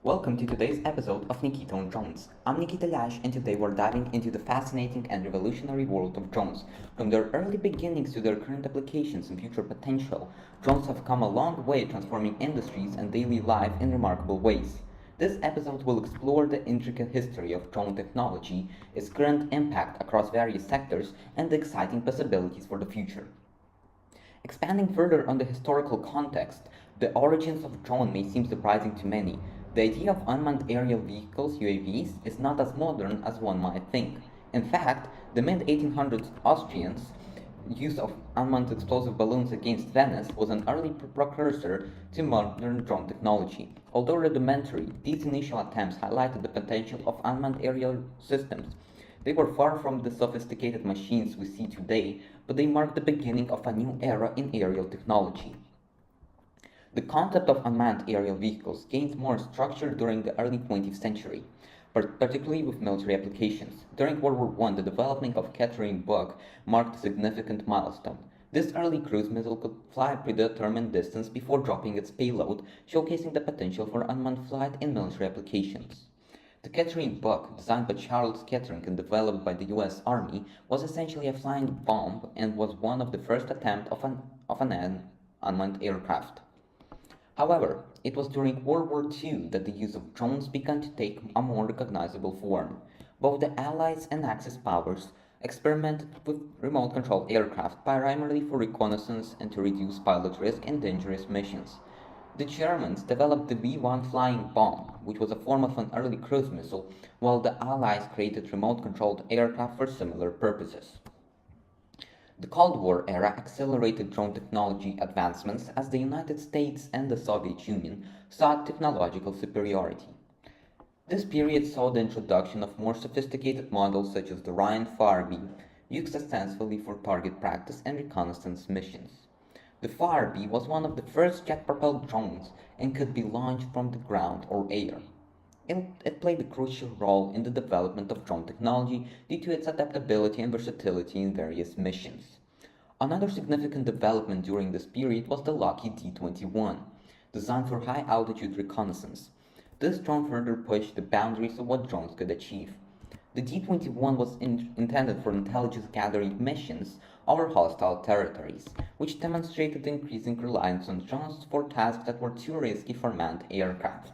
Welcome to today's episode of Nikita on Drones. I'm Nikita Lash, and today we're diving into the fascinating and revolutionary world of drones. From their early beginnings to their current applications and future potential, drones have come a long way transforming industries and daily life in remarkable ways. This episode will explore the intricate history of drone technology, its current impact across various sectors, and the exciting possibilities for the future. Expanding further on the historical context, the origins of drone may seem surprising to many. The idea of unmanned aerial vehicles (UAVs) is not as modern as one might think. In fact, the mid-1800s Austrians' use of unmanned explosive balloons against Venice was an early precursor to modern drone technology. Although rudimentary, these initial attempts highlighted the potential of unmanned aerial systems. They were far from the sophisticated machines we see today, but they marked the beginning of a new era in aerial technology. The concept of unmanned aerial vehicles gained more structure during the early 20th century, particularly with military applications. During World War I, the development of Catherine-Bug marked a significant milestone. This early cruise missile could fly a predetermined distance before dropping its payload, showcasing the potential for unmanned flight in military applications. The Catherine-Bug, designed by Charles Kettering and developed by the US Army, was essentially a flying bomb and was one of the first attempts of an unmanned aircraft. However, it was during World War II that the use of drones began to take a more recognizable form. Both the Allies and Axis powers experimented with remote controlled aircraft primarily for reconnaissance and to reduce pilot risk in dangerous missions. The Germans developed the V-1 flying bomb, which was a form of an early cruise missile, while the Allies created remote controlled aircraft for similar purposes. The Cold War era accelerated drone technology advancements as the United States and the Soviet Union sought technological superiority. This period saw the introduction of more sophisticated models such as the Ryan Farby, used extensively for target practice and reconnaissance missions. The Farby was one of the first jet-propelled drones and could be launched from the ground or air. It played a crucial role in the development of drone technology due to its adaptability and versatility in various missions. Another significant development during this period was the Lockheed D-21, designed for high-altitude reconnaissance. This drone further pushed the boundaries of what drones could achieve. The D-21 was intended for intelligence gathering missions over hostile territories, which demonstrated the increasing reliance on drones for tasks that were too risky for manned aircraft.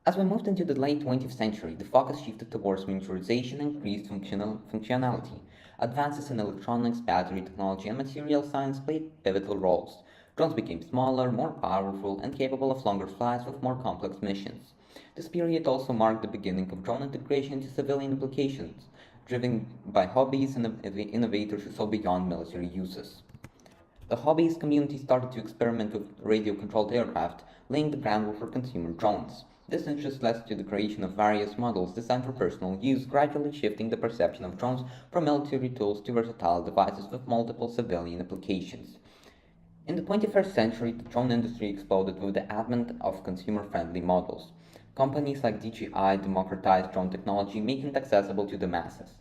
As we moved into the late 20th century, the focus shifted towards miniaturization and increased functionality. Advances in electronics, battery technology, and material science played pivotal roles. Drones became smaller, more powerful, and capable of longer flights with more complex missions. This period also marked the beginning of drone integration into civilian applications, driven by hobbies and innovators who saw beyond military uses. The hobbyist community started to experiment with radio-controlled aircraft, laying the groundwork for consumer drones. This interest led to the creation of various models designed for personal use, gradually shifting the perception of drones from military tools to versatile devices with multiple civilian applications. In the 21st century, the drone industry exploded with the advent of consumer-friendly models. Companies like DJI democratized drone technology, making it accessible to the masses.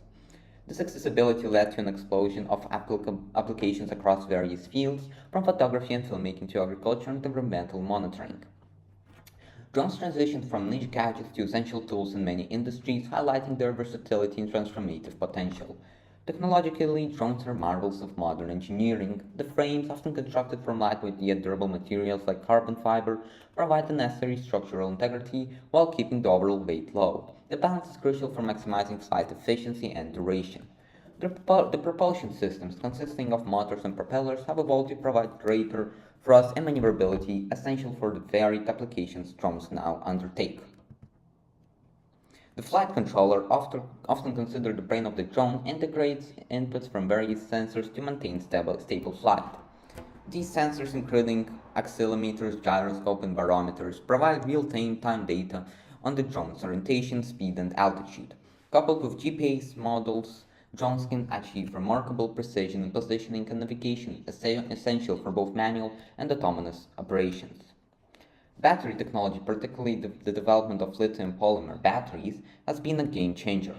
This accessibility led to an explosion of applications across various fields, from photography and filmmaking to agriculture and environmental monitoring. Drones transitioned from niche gadgets to essential tools in many industries, highlighting their versatility and transformative potential. Technologically, drones are marvels of modern engineering. The frames, often constructed from lightweight yet durable materials like carbon fiber, provide the necessary structural integrity while keeping the overall weight low. The balance is crucial for maximizing flight efficiency and duration. The propulsion systems, consisting of motors and propellers, have evolved to provide greater thrust and maneuverability essential for the varied applications drones now undertake. The flight controller, often considered the brain of the drone, integrates inputs from various sensors to maintain stable flight. These sensors, including accelerometers, gyroscope, and barometers, provide real-time data on the drone's orientation, speed, and altitude. Coupled with GPS models, drones can achieve remarkable precision in positioning and navigation, essential for both manual and autonomous operations. Battery technology, particularly the development of lithium polymer batteries, has been a game changer.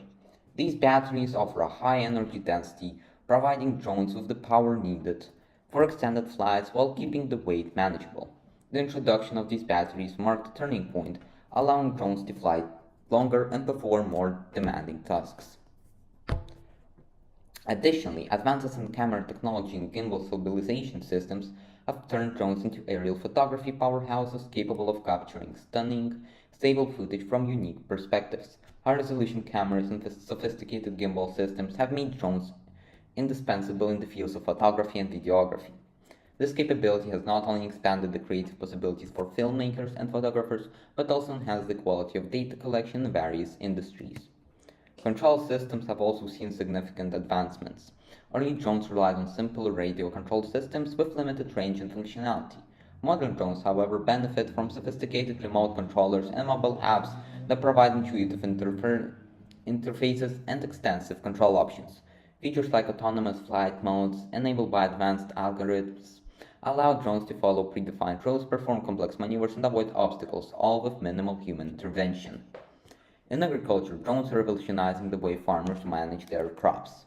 These batteries offer a high energy density, providing drones with the power needed for extended flights while keeping the weight manageable. The introduction of these batteries marked a turning point allowing drones to fly longer and perform more demanding tasks. Additionally, advances in camera technology and gimbal stabilization systems have turned drones into aerial photography powerhouses capable of capturing stunning, stable footage from unique perspectives. High-resolution cameras and sophisticated gimbal systems have made drones indispensable in the fields of photography and videography. This capability has not only expanded the creative possibilities for filmmakers and photographers, but also enhanced the quality of data collection in various industries. Control systems have also seen significant advancements. Early drones relied on simple radio control systems with limited range and functionality. Modern drones, however, benefit from sophisticated remote controllers and mobile apps that provide intuitive interfaces and extensive control options. Features like autonomous flight modes, enabled by advanced algorithms, allow drones to follow predefined routes, perform complex maneuvers, and avoid obstacles, all with minimal human intervention. In agriculture, drones are revolutionizing the way farmers manage their crops.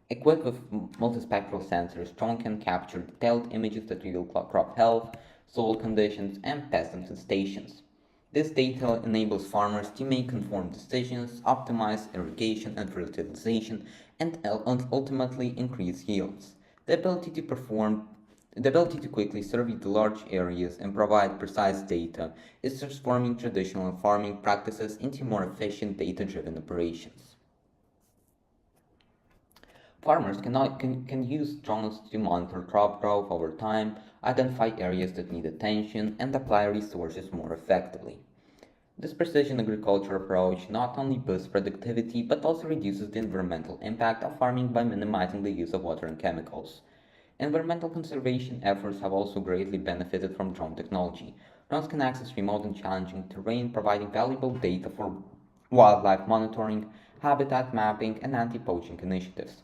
Equipped with multispectral sensors, drones can capture detailed images that reveal crop health, soil conditions, and pest infestations. This data enables farmers to make informed decisions, optimize irrigation and fertilization, and ultimately increase yields. The ability to perform the ability to quickly survey the large areas and provide precise data is transforming traditional farming practices into more efficient data-driven operations. Farmers can use drones to monitor crop growth over time, identify areas that need attention, and apply resources more effectively. This precision agriculture approach not only boosts productivity but also reduces the environmental impact of farming by minimizing the use of water and chemicals. Environmental conservation efforts have also greatly benefited from drone technology. Drones can access remote and challenging terrain, providing valuable data for wildlife monitoring, habitat mapping, and anti-poaching initiatives.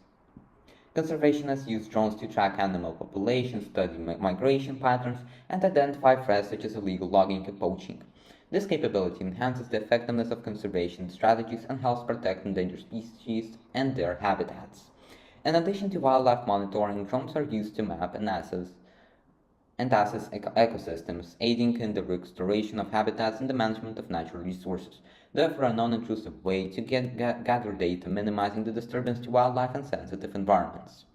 Conservationists use drones to track animal populations, study migration patterns, and identify threats such as illegal logging and poaching. This capability enhances the effectiveness of conservation strategies and helps protect endangered species and their habitats. In addition to wildlife monitoring, drones are used to map and assess ecosystems, aiding in the restoration of habitats and the management of natural resources. They offer a non-intrusive way to gather data, minimizing the disturbance to wildlife and sensitive environments.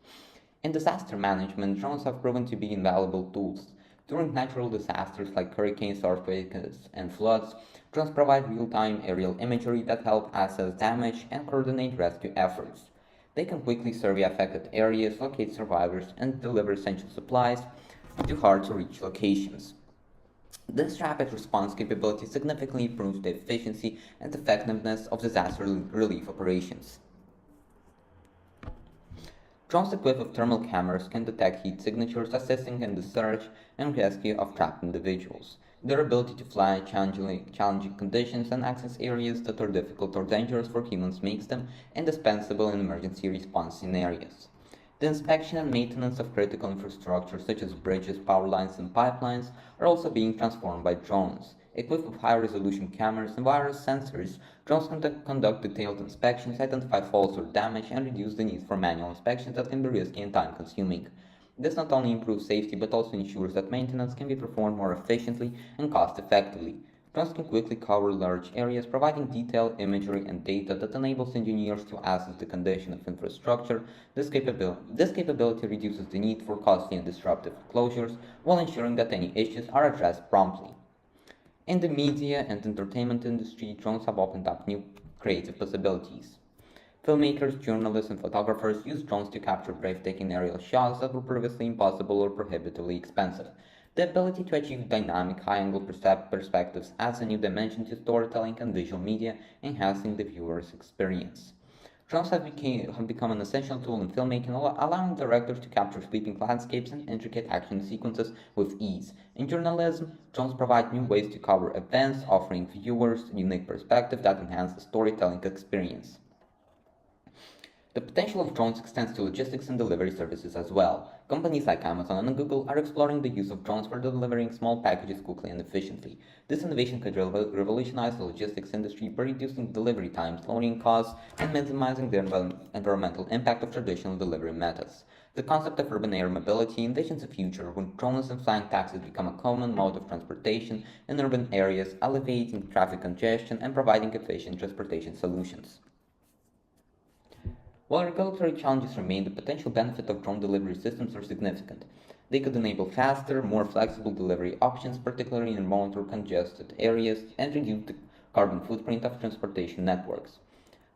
In disaster management, drones have proven to be invaluable tools. During natural disasters like hurricanes, earthquakes, and floods, drones provide real-time aerial imagery that help assess damage and coordinate rescue efforts. They can quickly survey affected areas, locate survivors, and deliver essential supplies to hard-to-reach locations. This rapid response capability significantly improves the efficiency and effectiveness of disaster relief operations. Drones equipped with thermal cameras can detect heat signatures, assisting in the search and rescue of trapped individuals. Their ability to fly in challenging conditions and access areas that are difficult or dangerous for humans makes them indispensable in emergency response scenarios. The inspection and maintenance of critical infrastructure such as bridges, power lines, and pipelines are also being transformed by drones. Equipped with high-resolution cameras and wireless sensors, drones conduct detailed inspections, identify faults or damage, and reduce the need for manual inspections that can be risky and time-consuming. This not only improves safety but also ensures that maintenance can be performed more efficiently and cost-effectively. Drones can quickly cover large areas, providing detailed imagery and data that enables engineers to assess the condition of infrastructure. This capability reduces the need for costly and disruptive closures while ensuring that any issues are addressed promptly. In the media and entertainment industry, drones have opened up new creative possibilities. Filmmakers, journalists, and photographers use drones to capture breathtaking aerial shots that were previously impossible or prohibitively expensive. The ability to achieve dynamic, high-angle perspectives adds a new dimension to storytelling and visual media, enhancing the viewer's experience. Drones have become an essential tool in filmmaking, allowing directors to capture sweeping landscapes and intricate action sequences with ease. In journalism, drones provide new ways to cover events, offering viewers a unique perspective that enhance the storytelling experience. The potential of drones extends to logistics and delivery services as well. Companies like Amazon and Google are exploring the use of drones for delivering small packages quickly and efficiently. This innovation could revolutionize the logistics industry by reducing delivery times, lowering costs, and minimizing the environmental impact of traditional delivery methods. The concept of urban air mobility envisions a future when drones and flying taxis become a common mode of transportation in urban areas, alleviating traffic congestion and providing efficient transportation solutions. While regulatory challenges remain, the potential benefit of drone delivery systems are significant. They could enable faster, more flexible delivery options, particularly in remote or congested areas, and reduce the carbon footprint of transportation networks.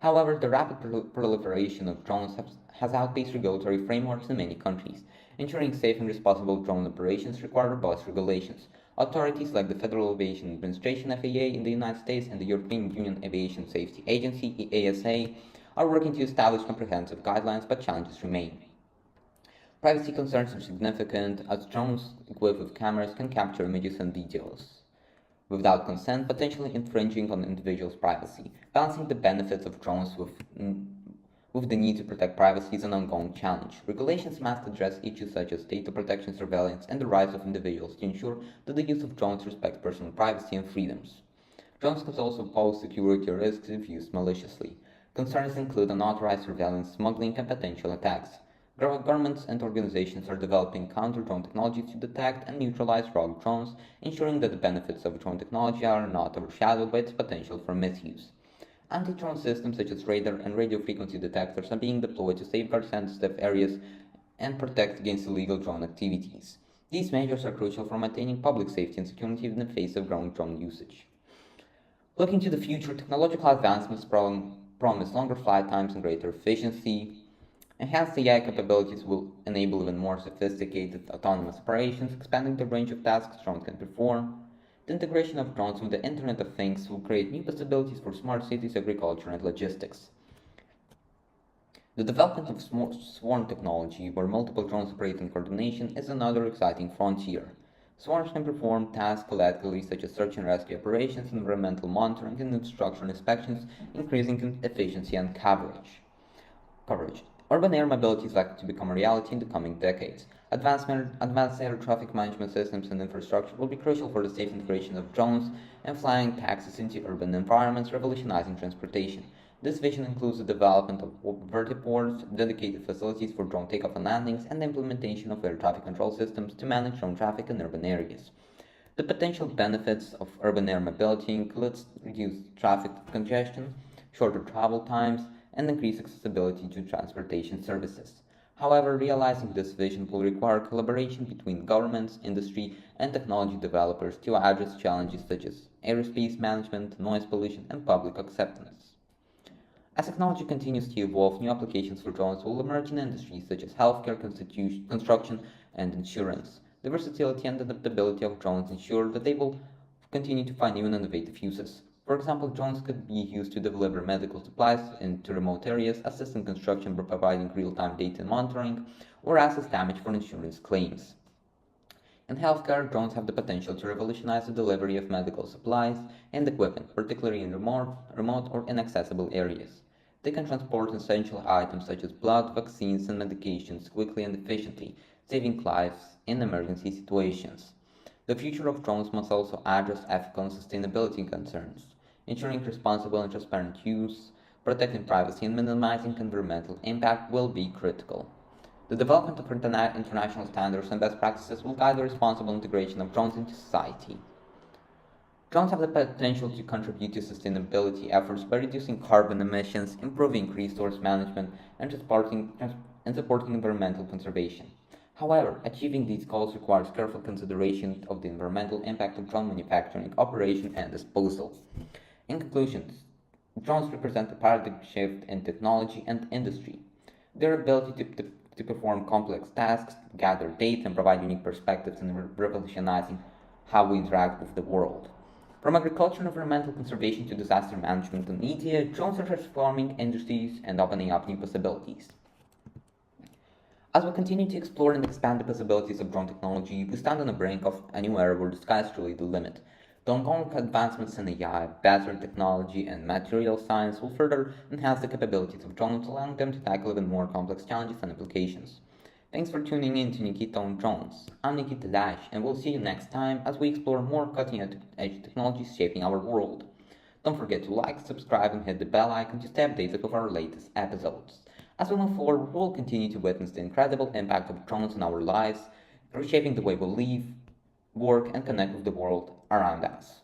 However, the rapid proliferation of drones has outpaced regulatory frameworks in many countries. Ensuring safe and responsible drone operations require robust regulations. Authorities like the Federal Aviation Administration (FAA) in the United States and the European Union Aviation Safety Agency (EASA) are working to establish comprehensive guidelines, but challenges remain. Privacy concerns are significant, as drones equipped with cameras can capture images and videos without consent, potentially infringing on individuals' privacy. Balancing the benefits of drones with the need to protect privacy is an ongoing challenge. Regulations must address issues such as data protection, surveillance, and the rights of individuals to ensure that the use of drones respects personal privacy and freedoms. Drones can also pose security risks if used maliciously. Concerns include unauthorized surveillance, smuggling, and potential attacks. Governments and organizations are developing counter-drone technology to detect and neutralize rogue drones, ensuring that the benefits of drone technology are not overshadowed by its potential for misuse. Anti-drone systems such as radar and radio frequency detectors are being deployed to safeguard sensitive areas and protect against illegal drone activities. These measures are crucial for maintaining public safety and security in the face of growing drone usage. Looking to the future, technological advancements promise longer flight times and greater efficiency. Enhanced AI capabilities will enable even more sophisticated autonomous operations, expanding the range of tasks drones can perform. The integration of drones with the Internet of Things will create new possibilities for smart cities, agriculture, and logistics. The development of swarm technology, where multiple drones operate in coordination, is another exciting frontier. Swarms can perform tasks collectively, such as search and rescue operations, environmental monitoring, and infrastructure inspections, increasing efficiency and coverage. Urban air mobility is likely to become a reality in the coming decades. Advanced air traffic management systems and infrastructure will be crucial for the safe integration of drones and flying taxis into urban environments, revolutionizing transportation. This vision includes the development of vertiports, dedicated facilities for drone takeoff and landings, and the implementation of air traffic control systems to manage drone traffic in urban areas. The potential benefits of urban air mobility includes reduced traffic congestion, shorter travel times, and increased accessibility to transportation services. However, realizing this vision will require collaboration between governments, industry, and technology developers to address challenges such as airspace management, noise pollution, and public acceptance. As technology continues to evolve, new applications for drones will emerge in industries such as healthcare, construction, and insurance. The versatility and adaptability of drones ensure that they will continue to find new and innovative uses. For example, drones could be used to deliver medical supplies into remote areas, assist in construction by providing real-time data and monitoring, or assess damage for insurance claims. In healthcare, drones have the potential to revolutionize the delivery of medical supplies and equipment, particularly in remote or inaccessible areas. They can transport essential items such as blood, vaccines, and medications quickly and efficiently, saving lives in emergency situations. The future of drones must also address ethical and sustainability concerns. Ensuring responsible and transparent use, protecting privacy, and minimizing environmental impact will be critical. The development of international standards and best practices will guide the responsible integration of drones into society. Drones have the potential to contribute to sustainability efforts by reducing carbon emissions, improving resource management, and supporting environmental conservation. However, achieving these goals requires careful consideration of the environmental impact of drone manufacturing, operation, and disposal. In conclusion, drones represent a paradigm shift in technology and industry. Their ability to perform complex tasks, gather data, and provide unique perspectives in revolutionizing how we interact with the world. From agriculture and environmental conservation to disaster management and media, drones are transforming industries and opening up new possibilities. As we continue to explore and expand the possibilities of drone technology, we stand on the brink of a new era where the sky is truly the limit. The ongoing advancements in AI, battery technology, and material science will further enhance the capabilities of drones, allowing them to tackle even more complex challenges and applications. Thanks for tuning in to Nikita on Drones. I'm Nikita Dash, and we'll see you next time as we explore more cutting-edge technologies shaping our world. Don't forget to like, subscribe, and hit the bell icon to stay updated with our latest episodes. As we move forward, we will continue to witness the incredible impact of drones on our lives, reshaping the way we live, work, and connect with the world around us.